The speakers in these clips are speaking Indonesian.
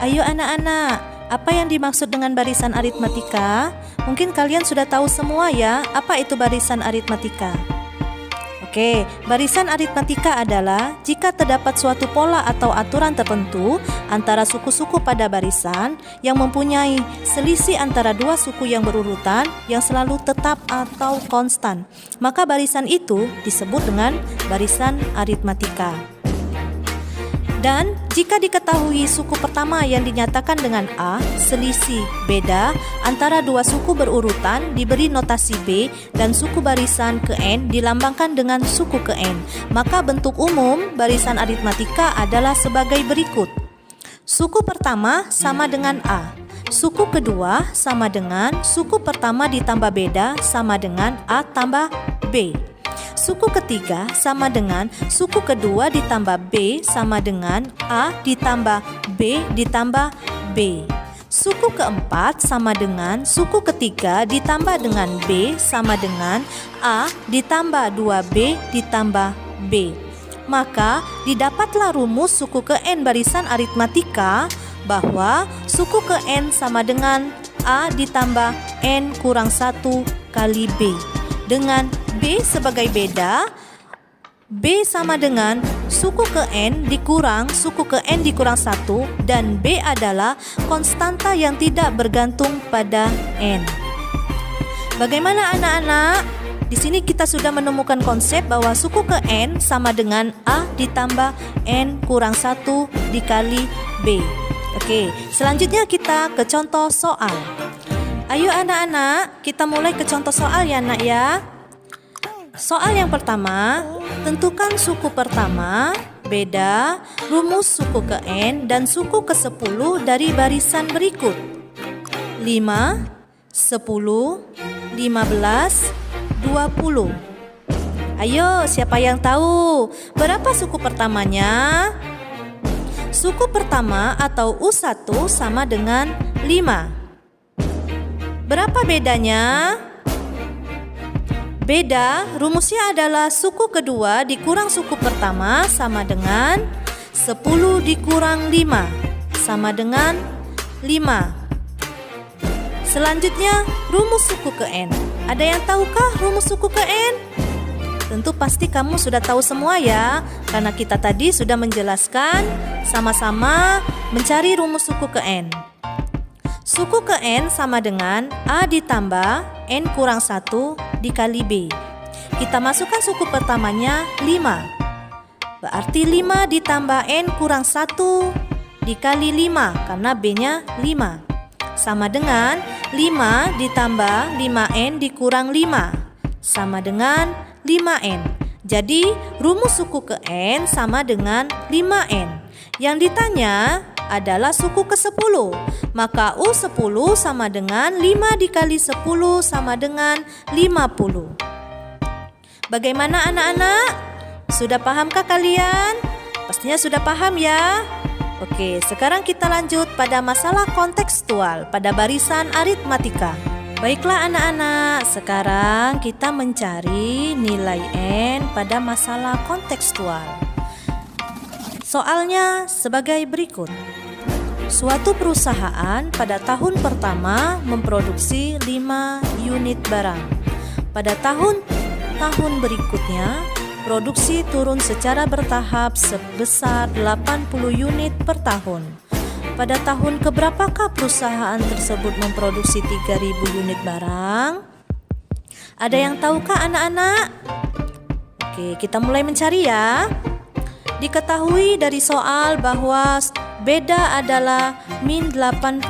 Ayo anak-anak, apa yang dimaksud dengan barisan aritmatika? Mungkin kalian sudah tahu semua ya, apa itu barisan aritmatika? Oke, barisan aritmatika adalah jika terdapat suatu pola atau aturan tertentu antara suku-suku pada barisan yang mempunyai selisih antara dua suku yang berurutan yang selalu tetap atau konstan, maka barisan itu disebut dengan barisan aritmatika. Dan jika diketahui suku pertama yang dinyatakan dengan A, selisih beda antara dua suku berurutan diberi notasi B dan suku barisan ke N dilambangkan dengan suku ke N, maka bentuk umum barisan aritmatika adalah sebagai berikut. Suku pertama sama dengan A, suku kedua sama dengan suku pertama ditambah beda sama dengan A tambah B. Suku ketiga sama dengan suku kedua ditambah B sama dengan A ditambah B ditambah B. Suku keempat sama dengan suku ketiga ditambah dengan B sama dengan A ditambah 2B ditambah B. Maka didapatlah rumus suku ke N barisan aritmatika bahwa suku ke N sama dengan A ditambah N kurang 1 kali B. Dengan B sebagai beda, B sama dengan suku ke N dikurang suku ke N dikurang 1 dan B adalah konstanta yang tidak bergantung pada N. Bagaimana anak-anak? Di sini kita sudah menemukan konsep bahwa suku ke N sama dengan A ditambah N kurang 1 dikali B. Oke, selanjutnya kita ke contoh soal. Ayo anak-anak, kita mulai ke contoh soal ya nak ya. Soal yang pertama, tentukan suku pertama, beda, rumus suku ke N dan suku ke-10 dari barisan berikut. 5, 10, 15, 20. Ayo, siapa yang tahu berapa suku pertamanya? Suku pertama atau U1 sama dengan 5. Berapa bedanya? Beda, rumusnya adalah suku kedua dikurang suku pertama sama dengan 10 dikurang 5 sama dengan 5. Selanjutnya, rumus suku ke N. Ada yang tahukah rumus suku ke N? Tentu pasti kamu sudah tahu semua ya, karena kita tadi sudah menjelaskan sama-sama mencari rumus suku ke N. Suku ke N sama dengan A ditambah N kurang 1 dikali B. Kita masukkan suku pertamanya 5. Berarti 5 ditambah N kurang 1 dikali 5 karena B-nya 5. Sama dengan 5 ditambah 5N dikurang 5. Sama dengan 5N. Jadi rumus suku ke N sama dengan 5N. Yang ditanya adalah suku ke-10. Maka U10 sama dengan 5 dikali 10 sama dengan 50. Bagaimana anak-anak? Sudah pahamkah kalian? Pastinya sudah paham ya? Oke, sekarang kita lanjut pada masalah kontekstual pada barisan aritmatika. Baiklah anak-anak, sekarang kita mencari nilai N pada masalah kontekstual. Soalnya sebagai berikut. Suatu perusahaan pada tahun pertama memproduksi 5 unit barang. Pada tahun berikutnya, produksi turun secara bertahap sebesar 80 unit per tahun. Pada tahun keberapakah perusahaan tersebut memproduksi 3.000 unit barang? Ada yang tahukah anak-anak? Oke, kita mulai mencari ya. Diketahui dari soal bahwa beda adalah min 80.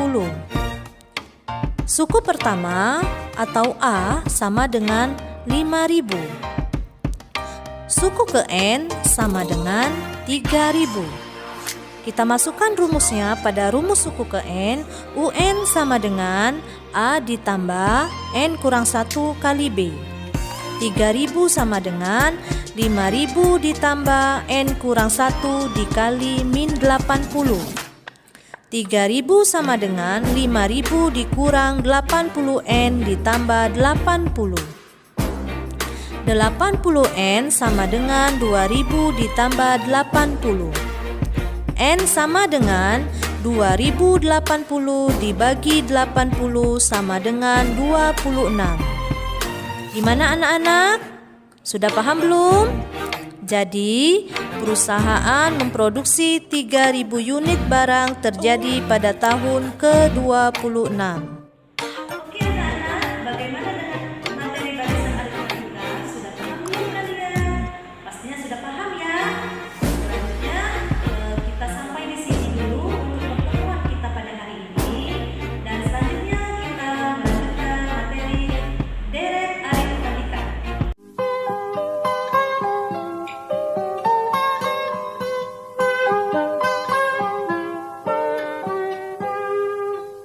Suku pertama atau A sama dengan 5.000. Suku ke N sama dengan 3.000. Kita masukkan rumusnya pada rumus suku ke N. UN sama dengan A ditambah N kurang 1 kali B. 3.000 sama dengan 5.000 ditambah N kurang 1 dikali min 80. 3.000 sama dengan 5.000 dikurang 80N ditambah 80. 80N sama dengan 2.000 ditambah 80. N sama dengan 2080 dibagi 80 sama dengan 26. Gimana anak-anak? Sudah paham belum? Jadi, perusahaan memproduksi 3.000 unit barang terjadi pada tahun ke-26. Oke anak-anak, bagaimana dengan materi barisan aritmatika? Sudah paham belum kalian? Pastinya sudah paham ya. Selanjutnya, kita sampai di sini dulu untuk pertemuan kita pada hari ini. Dan selanjutnya kita melanjutkan materi deret aritmatika.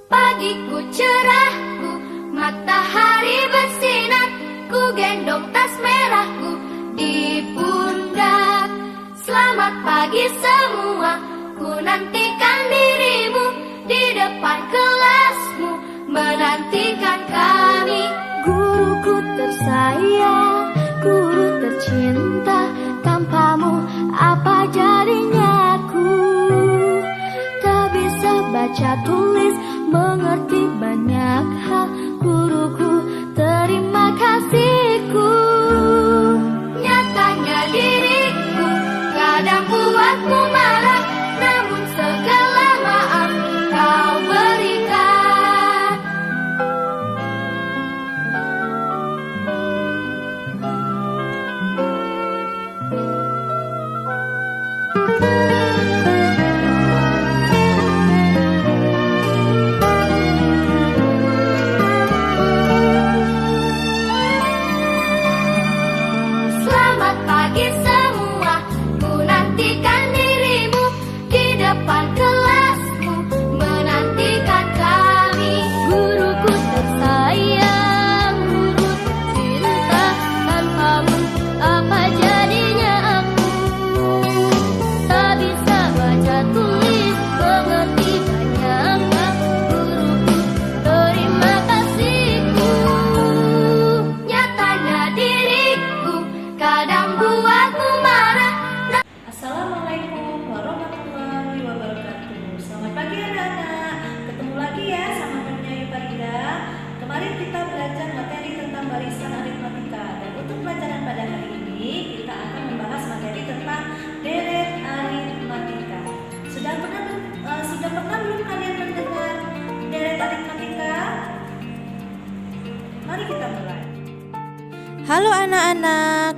Pagiku cerahku, matahari bersinar, ku gendong tas merahku di pundak. Selamat pagi semua, ku nantikan dirimu di depan kelasmu, menantikan kami. Guruku tersayang, guru tercinta, tanpamu apa jadinya aku? Tak bisa baca tulis, mengerti banyak hal, guruku terima kasihku. Nyatanya diriku kadang buatmu marah, namun segala maaf kau berikan. Selamat pagi semua, ku nantikan dirimu di depan kelasmu, menantikan kami. Guruku tersayang, guru tercinta, tanpamu apa jadinya aku? Tak bisa baca tulis, mengerti banyak hal, guruku terima kasihku. Nyatanya diriku kadang buatmu marah. Assalamualaikum warahmatullahi wabarakatuh. Selamat pagi anak-anak. Ketemu lagi ya sama Penyanyi Farida. Kemarin kita belajar materi tentang barisan aritmatika, dan untuk pelajaran pada hari ini kita akan membahas materi tentang deret aritmatika. Sudah pernah belum kalian mendengar deret aritmatika? Mari kita mulai. Halo anak-anak,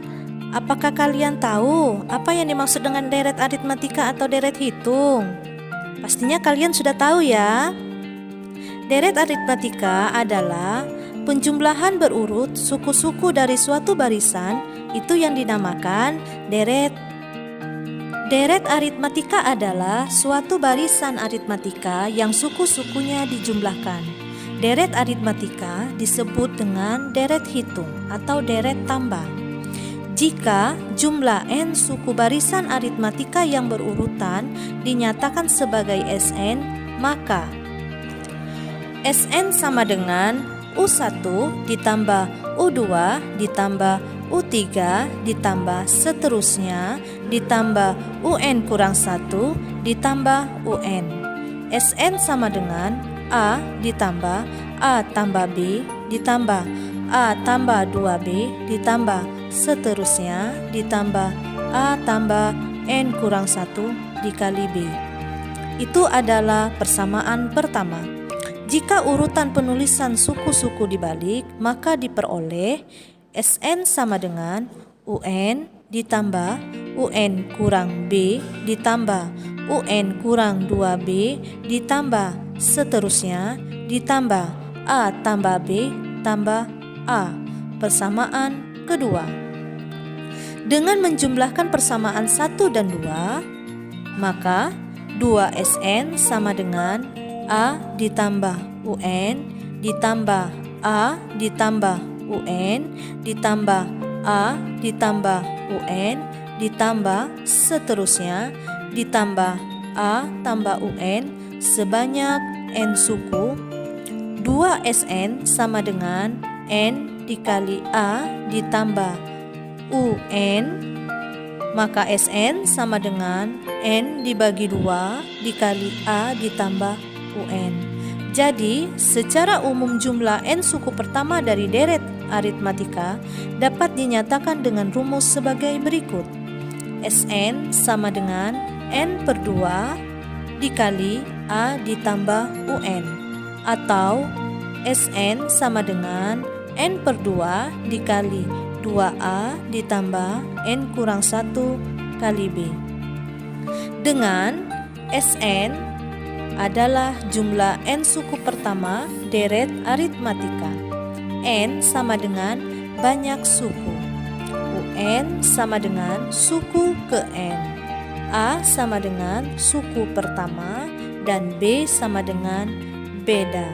apakah kalian tahu apa yang dimaksud dengan deret aritmatika atau deret hitung? Pastinya kalian sudah tahu ya. Deret aritmatika adalah penjumlahan berurut suku-suku dari suatu barisan, itu yang dinamakan deret. Deret aritmatika adalah suatu barisan aritmatika yang suku-sukunya dijumlahkan. Deret aritmatika disebut dengan deret hitung atau deret tambah. Jika jumlah n suku barisan aritmatika yang berurutan dinyatakan sebagai Sn, maka Sn sama dengan U1 ditambah U2 ditambah U3 ditambah seterusnya ditambah UN kurang 1 ditambah UN. Sn sama dengan A ditambah A tambah B ditambah A tambah 2B ditambah seterusnya ditambah A tambah N kurang 1 dikali B. Itu adalah persamaan pertama. Jika urutan penulisan suku-suku dibalik, maka diperoleh Sn sama dengan UN ditambah UN kurang B ditambah UN kurang 2B ditambah seterusnya ditambah A tambah B tambah A. Persamaan kedua. Dengan menjumlahkan persamaan 1 dan 2, maka 2Sn sama dengan A ditambah UN ditambah A ditambah UN ditambah A ditambah UN ditambah seterusnya ditambah A tambah UN sebanyak N suku. 2Sn sama dengan N dikali A ditambah UN maka SN sama dengan N dibagi 2 dikali A ditambah UN. Jadi, secara umum jumlah N suku pertama dari deret aritmatika dapat dinyatakan dengan rumus sebagai berikut. SN sama dengan N per 2 dikali A ditambah UN, atau SN sama dengan N per 2 dikali 2A ditambah N kurang 1 kali B. Dengan SN adalah jumlah N suku pertama deret aritmatika. N sama dengan banyak suku. UN sama dengan suku ke N. A sama dengan suku pertama dan B sama dengan beda.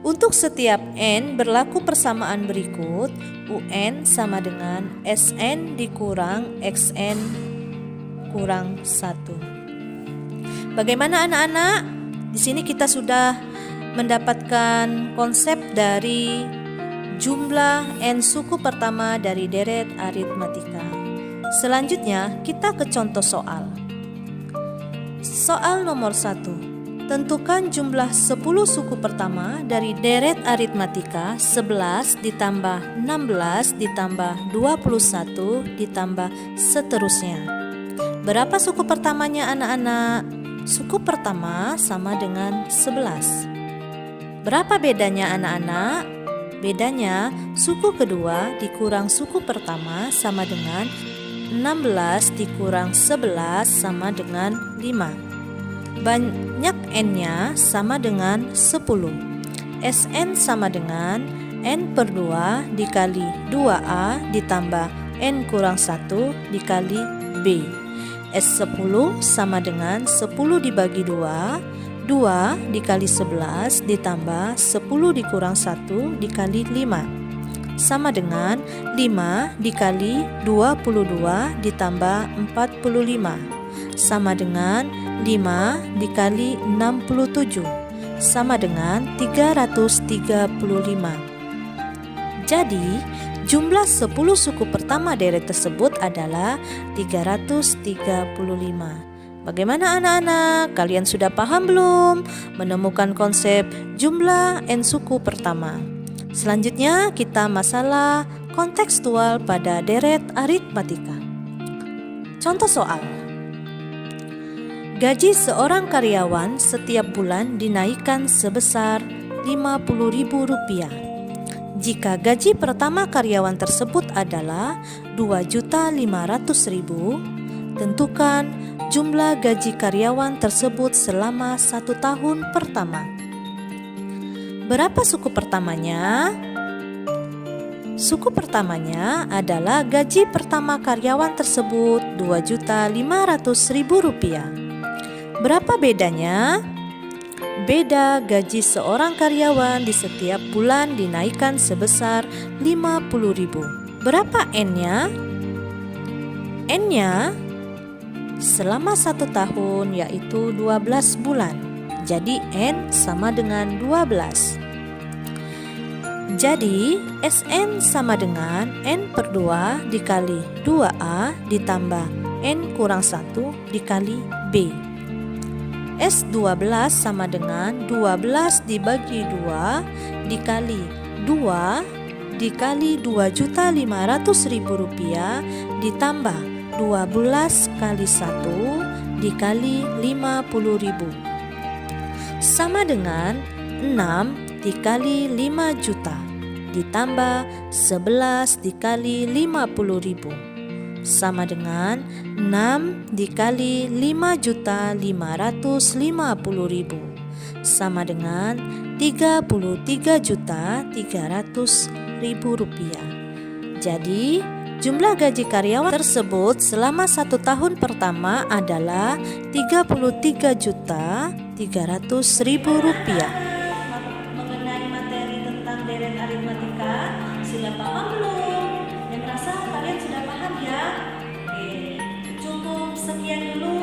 Untuk setiap N berlaku persamaan berikut. UN sama dengan SN dikurang XN kurang 1. Bagaimana anak-anak? Di sini kita sudah mendapatkan konsep dari jumlah N suku pertama dari deret aritmatika. Selanjutnya kita ke contoh soal. Soal nomor 1. Tentukan jumlah 10 suku pertama dari deret aritmatika 11 ditambah 16 ditambah 21 ditambah seterusnya. Berapa suku pertamanya anak-anak? Suku pertama sama dengan 11. Berapa bedanya anak-anak? Bedanya suku kedua dikurang suku pertama sama dengan 16 dikurang 11 sama dengan 5. Banyak N-nya sama dengan 10. SN sama dengan N per 2 dikali 2A ditambah N kurang 1 dikali B. S10 sama dengan 10 dibagi 2, 2 dikali 11 ditambah 10 dikurang 1 dikali 5. Sama dengan 5 dikali 22 ditambah 45. Sama dengan 5 dikali 67 sama dengan 335. Jadi, jumlah 10 suku pertama deret tersebut adalah 335. Bagaimana anak-anak? Kalian sudah paham belum menemukan konsep jumlah N suku pertama? Selanjutnya kita masalah kontekstual pada deret aritmatika. Contoh soal. Gaji seorang karyawan setiap bulan dinaikkan sebesar Rp50.000. Jika gaji pertama karyawan tersebut adalah Rp2.500.000, tentukan jumlah gaji karyawan tersebut selama 1 tahun pertama. Berapa suku pertamanya? Suku pertamanya adalah gaji pertama karyawan tersebut Rp2.500.000. Berapa bedanya? Beda gaji seorang karyawan di setiap bulan dinaikkan sebesar Rp50.000. Berapa N-nya? N-nya selama 1 tahun yaitu 12 bulan. Jadi N sama dengan 12. Jadi SN sama dengan N per 2 dikali 2A ditambah N kurang 1 dikali B. S12 sama dengan 12 dibagi 2 dikali 2 dikali Rp2.500.000 ditambah 12 kali 1 dikali Rp50.000 sama dengan 6 dikali 5 juta ditambah 11 dikali Rp50.000 sama dengan 6 dikali 5.550.000 sama dengan Rp33.300.000. Jadi jumlah gaji karyawan tersebut selama 1 tahun pertama adalah Rp33.300.000. Mengenai materi tentang deret aritmatika, sudah paham belum? Yang merasa kalian sudah paham ya? Oke, cukup sekian dulu